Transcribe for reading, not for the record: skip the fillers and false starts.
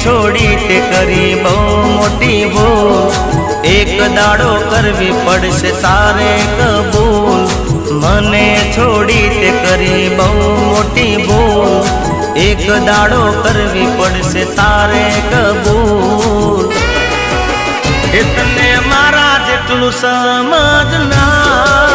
છોડી તે કરી બહુ મોટી ભૂલ। એક દાડો કરવી પડશે તારે કબૂલ। મને છોડી તે કરી બહુ મોટી ભૂલ। એક દાડો કરવી પડશે તારે કબૂલ। તને મારા જેટલું સમજ ના